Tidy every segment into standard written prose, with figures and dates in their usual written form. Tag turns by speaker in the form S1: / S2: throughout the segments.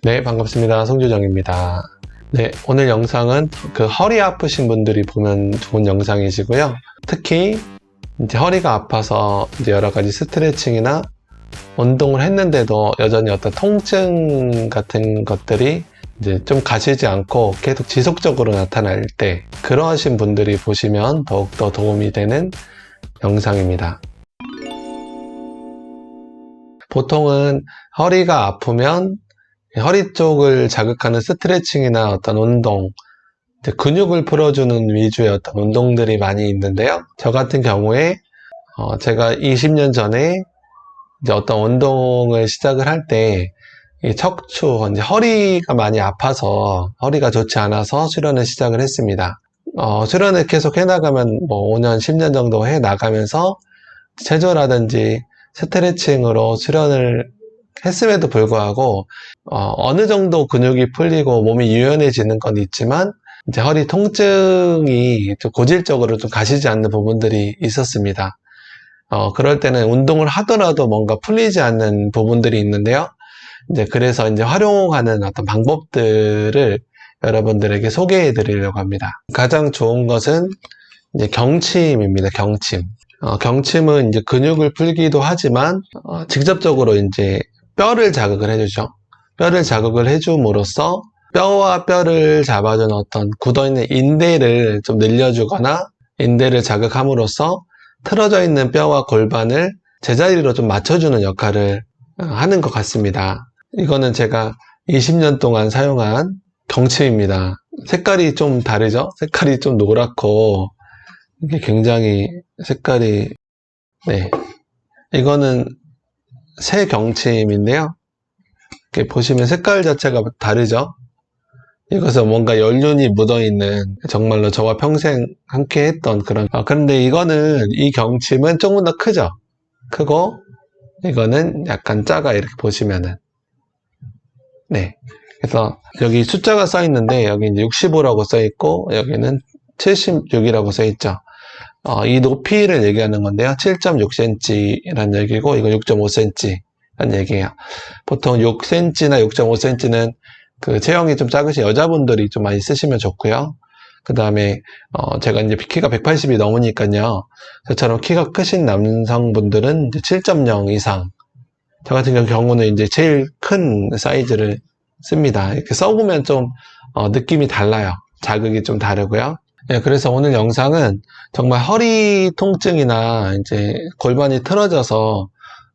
S1: 네, 반갑습니다. 송주정입니다. 네, 오늘 영상은 허리 아프신 분들이 보면 좋은 영상이시고요. 특히 이제 허리가 아파서 이제 여러 가지 스트레칭이나 운동을 했는데도 여전히 어떤 통증 같은 것들이 이제 좀 가시지 않고 계속 지속적으로 나타날 때, 그러하신 분들이 보시면 더욱더 도움이 되는 영상입니다. 보통은 허리가 아프면 허리 쪽을 자극하는 스트레칭이나 어떤 운동, 근육을 풀어주는 위주의 어떤 운동들이 많이 있는데요. 저 같은 경우에 제가 20년 전에 이제 어떤 운동을 시작을 할 때 이 척추, 이제 허리가 많이 아파서 허리가 좋지 않아서 수련을 시작을 했습니다. 수련을 계속 해나가면 뭐 5년, 10년 정도 해나가면서 체조라든지 스트레칭으로 수련을 했음에도 불구하고 어느 정도 근육이 풀리고 몸이 유연해지는 건 있지만 이제 허리 통증이 좀 고질적으로 좀 가시지 않는 부분들이 있었습니다. 그럴 때는 운동을 하더라도 뭔가 풀리지 않는 부분들이 있는데요. 이제 그래서 이제 활용하는 어떤 방법들을 여러분들에게 소개해 드리려고 합니다. 가장 좋은 것은 이제 경침입니다. 경침. 경침은 이제 근육을 풀기도 하지만 직접적으로 이제 뼈를 자극을 해주죠. 뼈를 자극을 해줌으로써 뼈와 뼈를 잡아주는 어떤 굳어있는 인대를 좀 늘려주거나 인대를 자극함으로써 틀어져 있는 뼈와 골반을 제자리로 좀 맞춰주는 역할을 하는 것 같습니다. 이거는 제가 20년 동안 사용한 경침입니다. 색깔이 좀 다르죠? 색깔이 좀 노랗고 이게 굉장히 색깔이, 네, 이거는 새 경침인데요. 이렇게 보시면 색깔 자체가 다르죠? 이것은 뭔가 연륜이 묻어있는, 정말로 저와 평생 함께 했던 그런, 그런데 이거는, 이 경침은 조금 더 크죠? 크고, 이거는 약간 작아, 이렇게 보시면은. 네. 그래서 여기 숫자가 써 있는데, 여기 이제 65라고 써 있고, 여기는 76이라고 써 있죠. 이 높이를 얘기하는 건데요. 7.6cm라는 얘기고, 이건 6.5cm라는 얘기예요. 보통 6cm나 6.5cm는 그 체형이 좀 작으신 여자분들이 좀 많이 쓰시면 좋고요. 그 다음에 제가 이제 키가 180이 넘으니까요. 저처럼 키가 크신 남성분들은 이제 7.0 이상. 저 같은 경우는 이제 제일 큰 사이즈를 씁니다. 이렇게 써보면 좀 느낌이 달라요. 자극이 좀 다르고요. 네, 그래서 오늘 영상은 정말 허리 통증이나 이제 골반이 틀어져서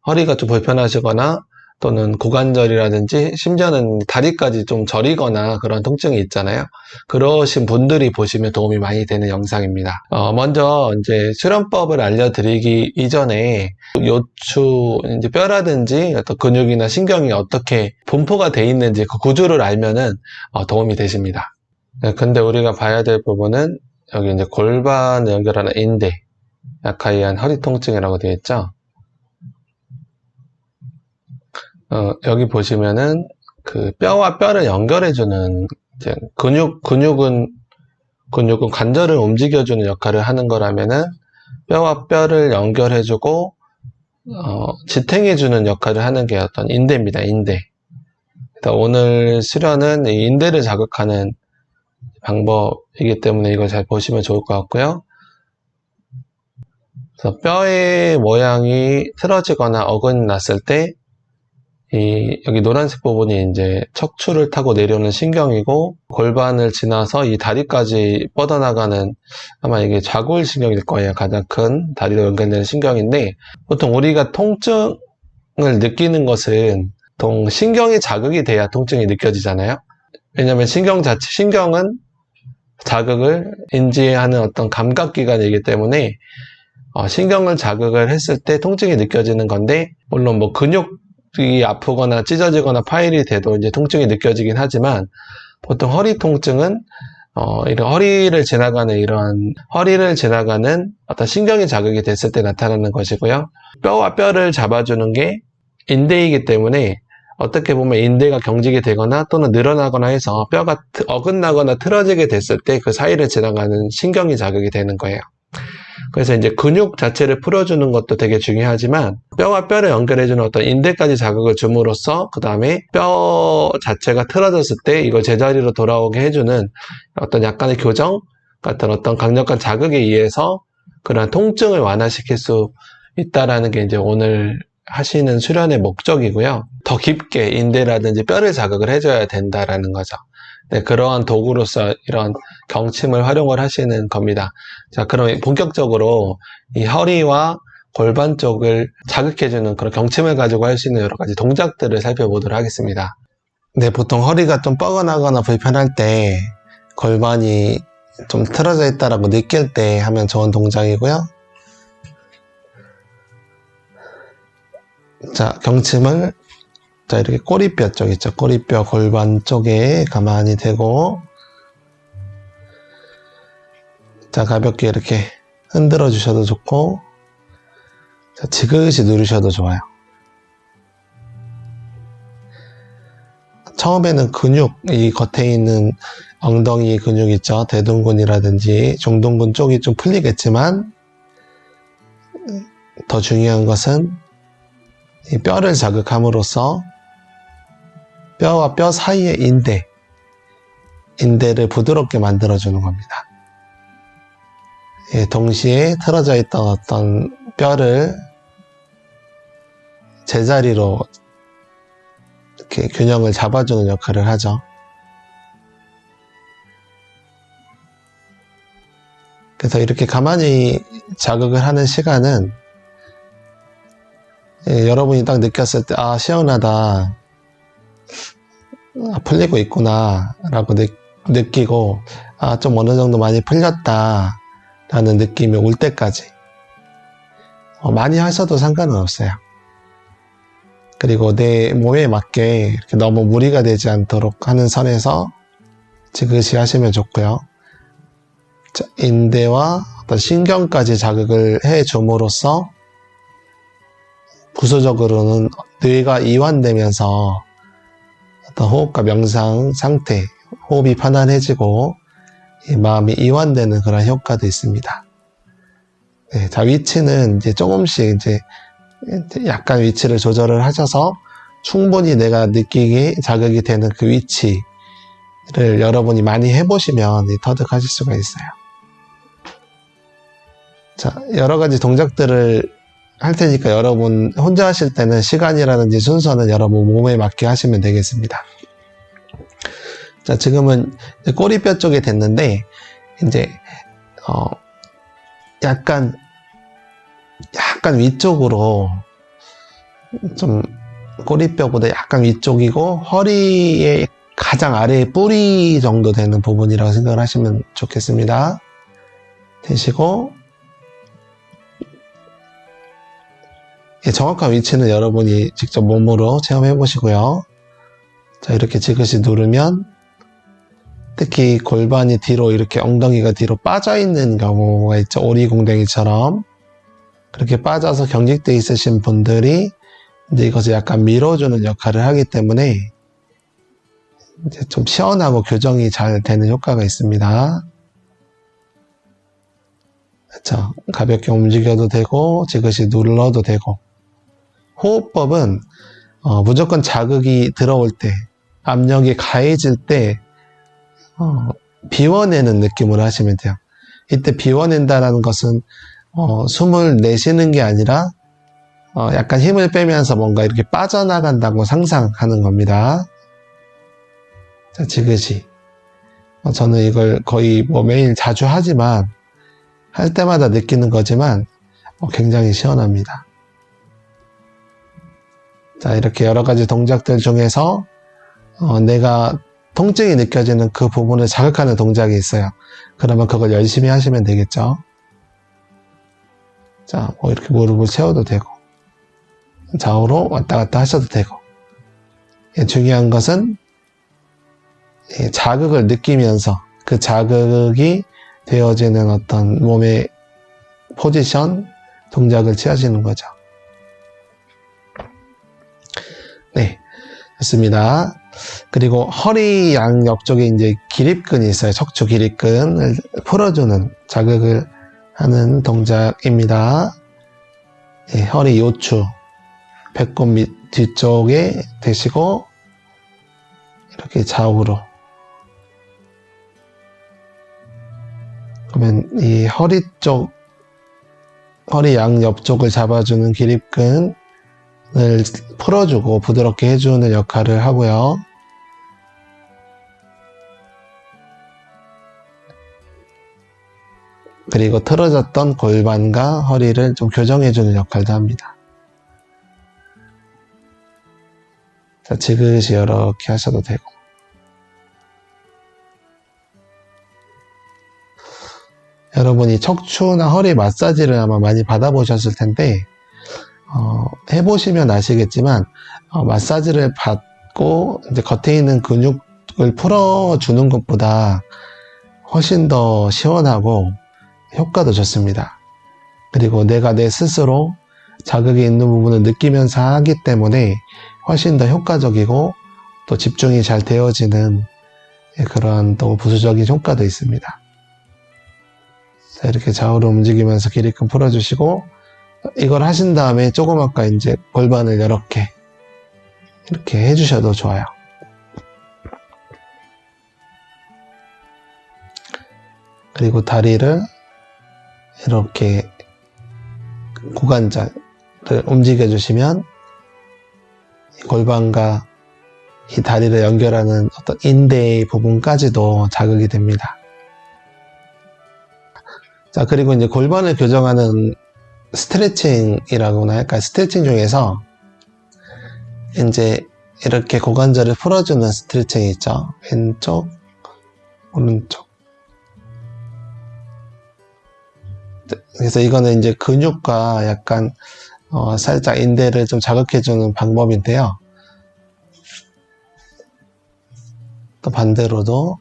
S1: 허리가 좀 불편하시거나 또는 고관절이라든지 심지어는 다리까지 좀 저리거나 그런 통증이 있잖아요. 그러신 분들이 보시면 도움이 많이 되는 영상입니다. 먼저 이제 수련법을 알려드리기 이전에 요추 이제 뼈라든지 어떤 근육이나 신경이 어떻게 분포가 돼 있는지 그 구조를 알면은 도움이 되십니다. 네, 근데 우리가 봐야 될 부분은 여기 이제 골반을 연결하는 인대, 약하이한 허리 통증이라고 되어 있죠. 여기 보시면은 그 뼈와 뼈를 연결해주는 이제 근육은 관절을 움직여주는 역할을 하는 거라면은 뼈와 뼈를 연결해주고 지탱해주는 역할을 하는 게 어떤 인대입니다. 인대. 오늘 수련은 이 인대를 자극하는 방법이기 때문에 이걸 잘 보시면 좋을 것 같고요. 그래서 뼈의 모양이 틀어지거나 어긋이 났을 때 여기 노란색 부분이 이제 척추를 타고 내려오는 신경이고, 골반을 지나서 이 다리까지 뻗어나가는, 아마 이게 좌골신경일 거예요. 가장 큰 다리로 연결되는 신경인데, 보통 우리가 통증을 느끼는 것은 보통 신경이 자극이 돼야 통증이 느껴지잖아요. 왜냐하면 신경은 자극을 인지하는 어떤 감각기관이기 때문에 신경을 자극을 했을 때 통증이 느껴지는 건데, 물론 뭐 근육이 아프거나 찢어지거나 파열이 돼도 이제 통증이 느껴지긴 하지만, 보통 허리 통증은 이런 허리를 지나가는 어떤 신경이 자극이 됐을 때 나타나는 것이고요. 뼈와 뼈를 잡아주는 게 인대이기 때문에 어떻게 보면 인대가 경직이 되거나 또는 늘어나거나 해서 뼈가 어긋나거나 틀어지게 됐을 때 그 사이를 지나가는 신경이 자극이 되는 거예요. 그래서 이제 근육 자체를 풀어주는 것도 되게 중요하지만 뼈와 뼈를 연결해주는 어떤 인대까지 자극을 줌으로써 그 다음에 뼈 자체가 틀어졌을 때 이걸 제자리로 돌아오게 해주는 어떤 약간의 교정 같은 어떤 강력한 자극에 의해서 그런 통증을 완화시킬 수 있다라는 게 이제 오늘 하시는 수련의 목적이고요. 더 깊게 인대라든지 뼈를 자극을 해줘야 된다라는 거죠. 네, 그러한 도구로서 이런 경침을 활용을 하시는 겁니다. 자, 그럼 본격적으로 이 허리와 골반 쪽을 자극해주는 그런 경침을 가지고 할 수 있는 여러 가지 동작들을 살펴보도록 하겠습니다. 네, 보통 허리가 좀 뻐근하거나 불편할 때 골반이 좀 틀어져 있다라고 느낄 때 하면 좋은 동작이고요. 자, 경침을 자, 이렇게 꼬리뼈 쪽 있죠. 꼬리뼈 골반 쪽에 가만히 대고 자, 가볍게 이렇게 흔들어 주셔도 좋고 자, 지그시 누르셔도 좋아요. 처음에는 근육, 이 겉에 있는 엉덩이 근육 있죠. 대둔근이라든지 중둔근 쪽이 좀 풀리겠지만 더 중요한 것은 이 뼈를 자극함으로써 뼈와 뼈 사이의 인대를 부드럽게 만들어주는 겁니다. 예, 동시에 틀어져 있던 어떤 뼈를 제자리로 이렇게 균형을 잡아주는 역할을 하죠. 그래서 이렇게 가만히 자극을 하는 시간은 예, 여러분이 딱 느꼈을 때, 아, 시원하다. 풀리고 있구나. 라고 느끼고, 아, 좀 어느 정도 많이 풀렸다. 라는 느낌이 올 때까지. 많이 하셔도 상관은 없어요. 그리고 내 몸에 맞게 이렇게 너무 무리가 되지 않도록 하는 선에서 지그시 하시면 좋고요. 자, 인대와 어떤 신경까지 자극을 해 줌으로써 부수적으로는 뇌가 이완되면서 어떤 호흡과 명상 상태, 호흡이 편안해지고 마음이 이완되는 그런 효과도 있습니다. 네, 자, 위치는 이제 조금씩 이제 약간 위치를 조절을 하셔서 충분히 내가 느끼게 자극이 되는 그 위치를 여러분이 많이 해보시면 터득하실 수가 있어요. 자, 여러 가지 동작들을 할 테니까 여러분 혼자 하실 때는 시간이라든지 순서는 여러분 몸에 맞게 하시면 되겠습니다. 자, 지금은 꼬리뼈 쪽에 됐는데 이제 약간 위쪽으로 좀 꼬리뼈보다 약간 위쪽이고 허리의 가장 아래의 뿌리 정도 되는 부분이라고 생각을 하시면 좋겠습니다. 되시고 정확한 위치는 여러분이 직접 몸으로 체험해 보시고요. 자, 이렇게 지그시 누르면 특히 골반이 뒤로 이렇게 엉덩이가 뒤로 빠져 있는 경우가 있죠. 오리궁뎅이처럼 그렇게 빠져서 경직되어 있으신 분들이 이제 이것을 약간 밀어주는 역할을 하기 때문에 이제 좀 시원하고 교정이 잘 되는 효과가 있습니다. 그렇죠. 가볍게 움직여도 되고 지그시 눌러도 되고 호흡법은 무조건 자극이 들어올 때 압력이 가해질 때 비워내는 느낌으로 하시면 돼요. 이때 비워낸다라는 것은 숨을 내쉬는 게 아니라 약간 힘을 빼면서 뭔가 이렇게 빠져나간다고 상상하는 겁니다. 자, 지그시 저는 이걸 거의 매일 자주 하지만 할 때마다 느끼는 거지만 굉장히 시원합니다. 자, 이렇게 여러 가지 동작들 중에서 내가 통증이 느껴지는 그 부분을 자극하는 동작이 있어요. 그러면 그걸 열심히 하시면 되겠죠. 자, 이렇게 무릎을 세워도 되고 좌우로 왔다 갔다 하셔도 되고 중요한 것은 자극을 느끼면서 그 자극이 되어지는 어떤 몸의 포지션, 동작을 취하시는 거죠. 네, 좋습니다. 그리고 허리 양옆 쪽에 이제 기립근이 있어요. 척추 기립근을 풀어주는 자극을 하는 동작입니다. 예, 허리 요추, 배꼽 밑 뒤쪽에 대시고 이렇게 좌우로. 그러면 이 허리 양 옆쪽을 잡아주는 기립근을 풀어주고 부드럽게 해주는 역할을 하고요. 그리고 틀어졌던 골반과 허리를 좀 교정해주는 역할도 합니다. 자, 지그시 이렇게 하셔도 되고. 여러분이 척추나 허리 마사지를 아마 많이 받아보셨을 텐데, 해보시면 아시겠지만, 마사지를 받고, 이제 겉에 있는 근육을 풀어주는 것보다 훨씬 더 시원하고, 효과도 좋습니다. 그리고 내가 내 스스로 자극이 있는 부분을 느끼면서 하기 때문에 훨씬 더 효과적이고 또 집중이 잘 되어지는 그런 또 부수적인 효과도 있습니다. 자, 이렇게 좌우로 움직이면서 기립근 풀어주시고, 이걸 하신 다음에 조금 아까 이제 골반을 이렇게 해주셔도 좋아요. 그리고 다리를 이렇게 고관절을 움직여 주시면 골반과 이 다리를 연결하는 어떤 인대의 부분까지도 자극이 됩니다. 자, 그리고 이제 골반을 교정하는 스트레칭이라고나 할까요? 스트레칭 중에서 이제 이렇게 고관절을 풀어주는 스트레칭이 있죠. 왼쪽, 오른쪽. 그래서 이거는 이제 근육과 약간 살짝 인대를 좀 자극해주는 방법인데요. 또 반대로도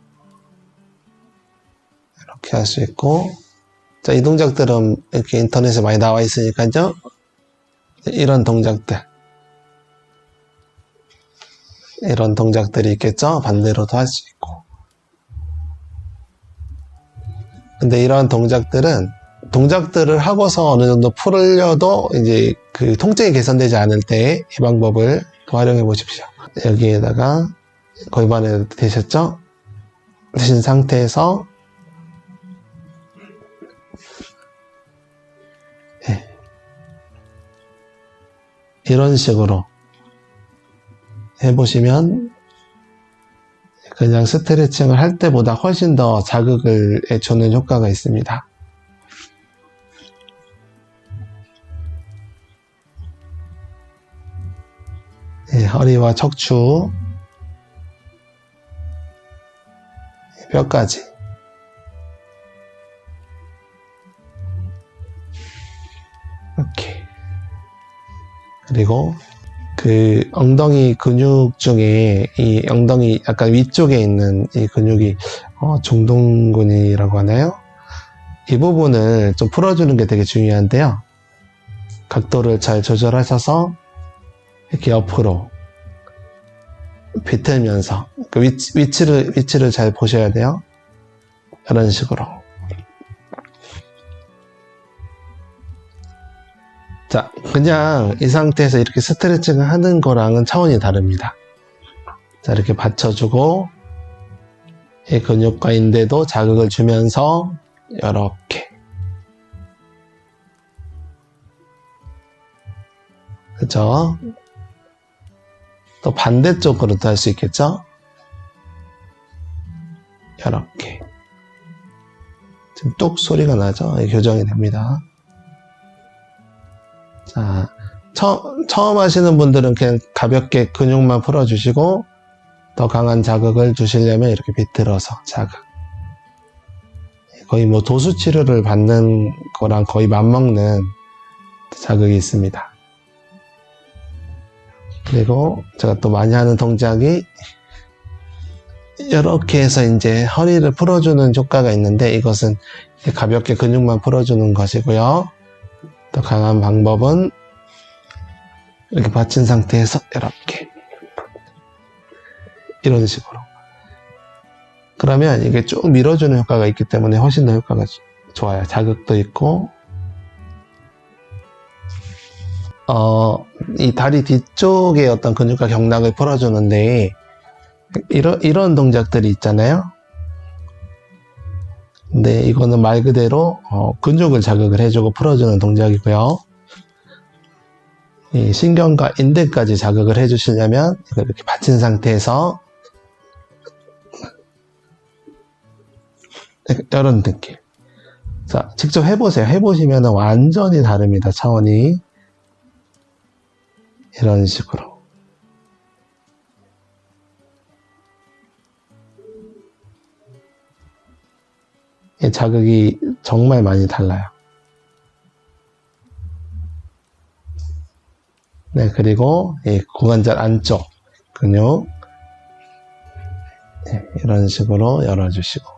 S1: 이렇게 할 수 있고, 자, 이 동작들은 이렇게 인터넷에 많이 나와 있으니까요. 이런 동작들이 있겠죠. 반대로도 할 수 있고. 근데 이런 동작들을 하고서 어느 정도 풀려도 이제 그 통증이 개선되지 않을 때 이 방법을 활용해 보십시오. 여기에다가 골반에 대셨죠? 되신 상태에서 이런 식으로 해보시면 그냥 스트레칭을 할 때보다 훨씬 더 자극을 주는 효과가 있습니다. 네, 허리와 척추, 뼈까지. 이렇게. 그리고 그 엉덩이 근육 중에 이 엉덩이 약간 위쪽에 있는 이 근육이 중둔근이라고 하나요? 이 부분을 좀 풀어주는 게 되게 중요한데요. 각도를 잘 조절하셔서 이렇게 옆으로 비틀면서 그 위치를 잘 보셔야 돼요. 이런 식으로. 자, 그냥 이 상태에서 이렇게 스트레칭을 하는 거랑은 차원이 다릅니다. 자, 이렇게 받쳐주고 이 근육과 인대도 자극을 주면서 이렇게. 그죠? 또 반대쪽으로도 할 수 있겠죠? 이렇게. 지금 뚝 소리가 나죠? 교정이 됩니다. 자, 처음 하시는 분들은 그냥 가볍게 근육만 풀어주시고 더 강한 자극을 주시려면 이렇게 비틀어서 자극. 거의 뭐 도수 치료를 받는 거랑 거의 맞먹는 자극이 있습니다. 그리고 제가 또 많이 하는 동작이 이렇게 해서 이제 허리를 풀어주는 효과가 있는데 이것은 가볍게 근육만 풀어주는 것이고요. 더 강한 방법은 이렇게 받친 상태에서 이렇게 이런 식으로. 그러면 이게 쭉 밀어주는 효과가 있기 때문에 훨씬 더 효과가 좋아요. 자극도 있고, 이 다리 뒤쪽에 어떤 근육과 경락을 풀어주는데, 이런 동작들이 있잖아요. 근데 이거는 말 그대로 근육을 자극을 해주고 풀어주는 동작이고요. 이 신경과 인대까지 자극을 해주시려면 이렇게 받친 상태에서 이런 느낌. 자, 직접 해보세요. 해보시면 완전히 다릅니다. 차원이. 이런 식으로. 이 자극이 정말 많이 달라요. 네, 그리고 이 고관절 안쪽 근육 네, 이런 식으로 열어주시고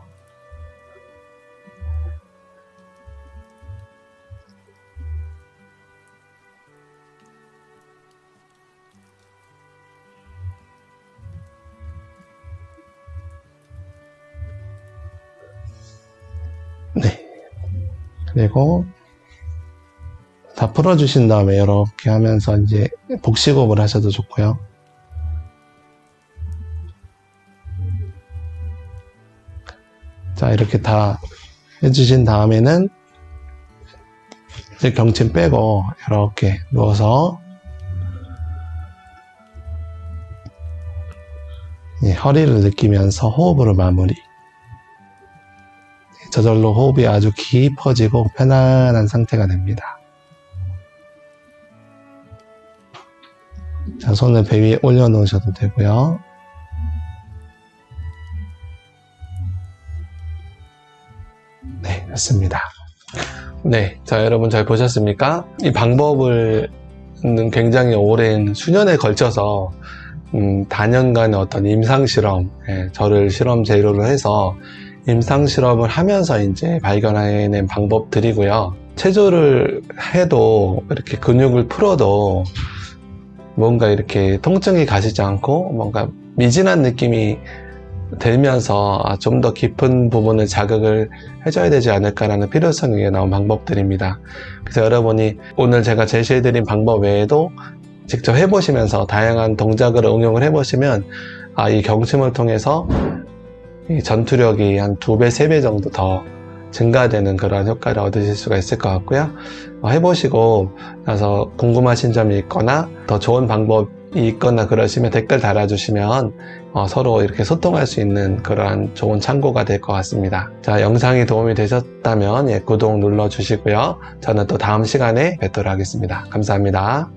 S1: 네, 그리고 다 풀어주신 다음에 이렇게 하면서 이제 복식호흡을 하셔도 좋고요. 자, 이렇게 다 해주신 다음에는 이제 경침 빼고 이렇게 누워서 허리를 느끼면서 호흡으로 마무리. 저절로 호흡이 아주 깊어지고 편안한 상태가 됩니다. 자, 손을 배 위에 올려놓으셔도 되고요. 네, 좋습니다. 네, 자, 여러분 잘 보셨습니까? 이 방법을 굉장히 오랜 수년에 걸쳐서 다년간의 어떤 임상실험, 저를 실험 재료로 해서 임상실험을 하면서 이제 발견해낸 방법들이고요. 체조를 해도 이렇게 근육을 풀어도 뭔가 이렇게 통증이 가시지 않고 뭔가 미진한 느낌이 들면서 좀 더 깊은 부분을 자극을 해줘야 되지 않을까라는 필요성이 나온 방법들입니다. 그래서 여러분이 오늘 제가 제시해드린 방법 외에도 직접 해보시면서 다양한 동작을 응용을 해보시면 이 경침을 통해서 이 전투력이 한 2배, 3배 정도 더 증가되는 그런 효과를 얻으실 수가 있을 것 같고요. 해보시고 나서 궁금하신 점이 있거나 더 좋은 방법이 있거나 그러시면 댓글 달아주시면 서로 이렇게 소통할 수 있는 그러한 좋은 참고가 될 것 같습니다. 자, 영상이 도움이 되셨다면 구독 눌러주시고요. 저는 또 다음 시간에 뵙도록 하겠습니다. 감사합니다.